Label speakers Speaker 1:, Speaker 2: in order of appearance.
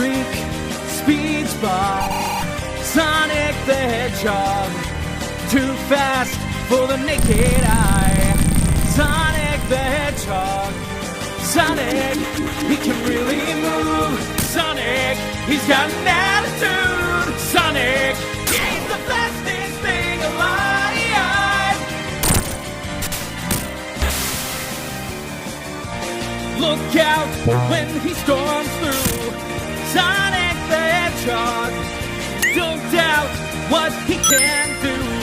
Speaker 1: streak speeds by. Sonic the Hedgehog, too fast for the naked eye. Sonic the Hedgehog, Sonic, he can really move. Sonic, he's got an attitude. Sonic, he's the fastest thing alive. Look out when he storms through. Sonic the Hedgehog, don't doubt what he can do.